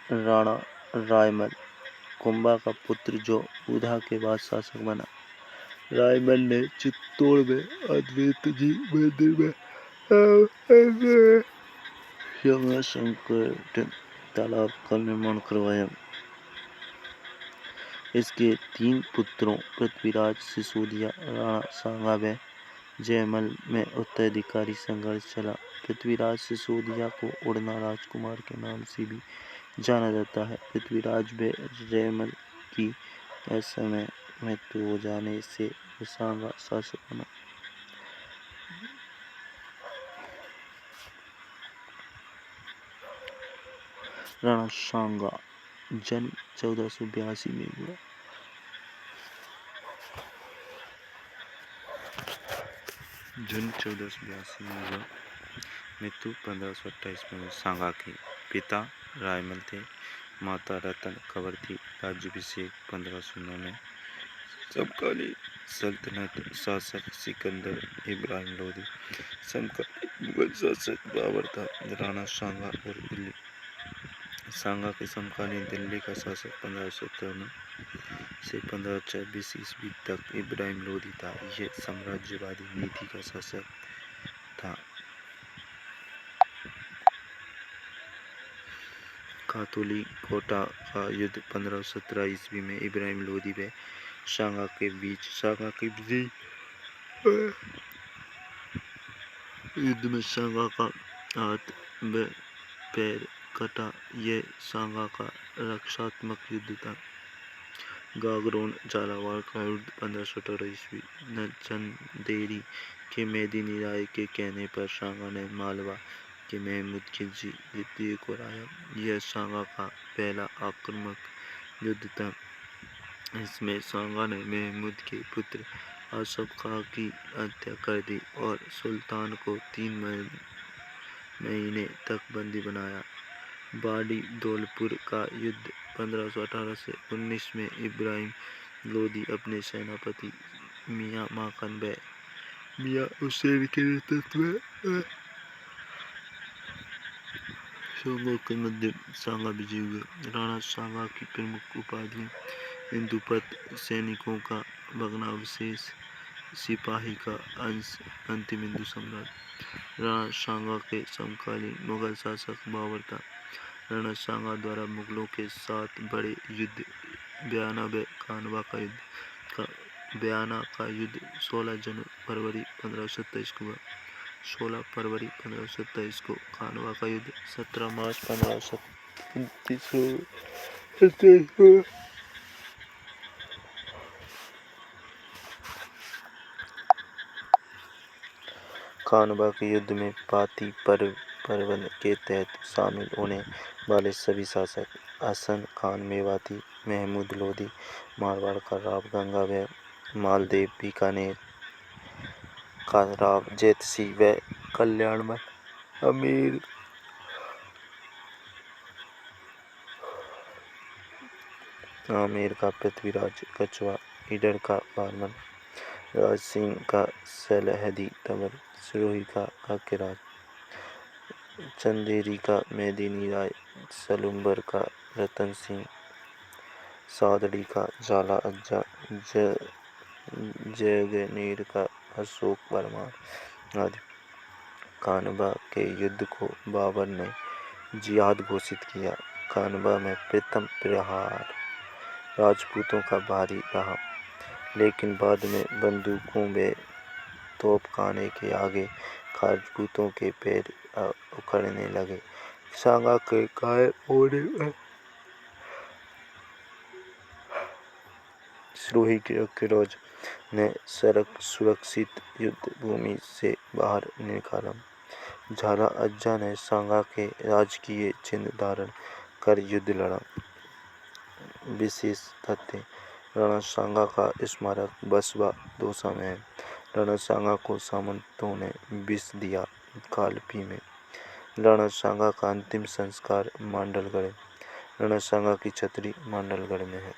राणा रायमल कुंभा का पुत्र जो उधा के बाद शासक बना। रायमल ने चित्तौड़ में अद्वैत जी मंदिर में संकट तालाब का निर्माण करवाया। इसके 3 पुत्रों पृथ्वीराज, सिसोदिया, राणा सांगा व जयमल में उत्तराधिकारी संघर्ष चला। पृथ्वीराज सिसोदिया को उड़ना राजकुमार के नाम से भी जाना जाता है। पृथ्वीराज व जयमल की असमय मृत्यु हो जाने से सांगा शासक बना। राणा सांगा जन्म 1482 में हुआ। जून 1482 में हुआ। मृत्यु 1528 में हुई। सांगा के पिता रायमल थे, माता रतन कंवर थी। राज्याभिषेक 1509 में। समकालीन सल्तनत शासक सिकंदर इब्राहिम लोदी। समकालीन मुगल शासक बाबर था। राणा सांगा और दिल्ली। सांगा के समकालीन दिल्ली का शासक 1557 से 1526 ईस्वी तक इब्राहिम लोदी था। यह साम्राज्यवादी नीति का शासक था। खातौली कोटा का युद्ध 1517 ईस्वी में इब्राहिम लोदी व सांगा के बीच। सांगा की विजय। युद्ध में सांगा का हाथ व पैर कटा। यह सांगा का रक्षात्मक युद्ध था। गागरोन झालावाड़ का युद्ध 1518 ईस्वी। चंदेरी के मेदिनी राय के कहने पर सांगा ने मालवा के महमूद खिलजी द्वितीय को हराया। यह सांगा का पहला आक्रामक युद्ध था। इसमें सांगा ने महमूद के पुत्र आसफ खां की हत्या कर दी और सुल्तान को 3 महीने तक बंदी बनाया। बाड़ी धौलपुर का युद्ध 1518 से 19 में इब्राहिम लोदी अपने सेनापति मियां माखन व मियां हुसैन के नेतृत्व में सांगा के मध्य सांगा विजयी हुए। राणा सांगा की प्रमुख उपाधियां इंदुपत, सैनिकों का भग्नावशेष, सिपाही का अंश, अंतिम हिंदू सम्राट। राणा सांगा के समकालीन मुगल शासक बाबर था। राणा सांगा द्वारा मुगलों के साथ बड़े युद्ध बयाना व खानवा का युद्ध। बयाना का युद्ध 16 फरवरी 1527 को हुआ। 16 फरवरी 1527 को। खानवा का युद्ध 17 मार्च 1527 को। खानवा के युद्ध में पाती पर्वन के तहत शामिल होने वाले सभी शासक हसन खान मेवाती, महमूद लोदी, मारवाड़ का राव गंगा व मालदेव, बीकानेर का राव जैतसिंह व कल्याणमल, आमेर का पृथ्वीराज, कछवा, ईडर का बारमन, राज सिंह का सलहदी तंवर, सिरोही का काकेराज, चंदेरी का मेदिनी राय, सलुम्बर का रतन सिंह, सादड़ी का झाला अज्जा, जैगनेर का अशोक परमार आदि। खानवा के युद्ध को बाबर ने जिहाद घोषित किया। खानवा में प्रथम प्रहार राजपूतों का भारी रहा, लेकिन बाद में बंदूकों व तोपखाने के आगे राजपूतों के पैर उखड़ने लगे। सांगा के घायल होने पर सिरोही के काकेराज ने सुरक्षित युद्ध भूमि से बाहर निकाला। झाला अज्जा ने सांगा के राजकीय चिन्ह धारण कर युद्ध लड़ा। विशेष तथ्य: राणा सांगा का स्मारक बसवा दौसा में है। राणा सांगा को सामंतों ने विष दिया। कालपी में। राणा सांगा का अंतिम संस्कार मांडलगढ़। राणा सांगा की छतरी मांडलगढ़ में है।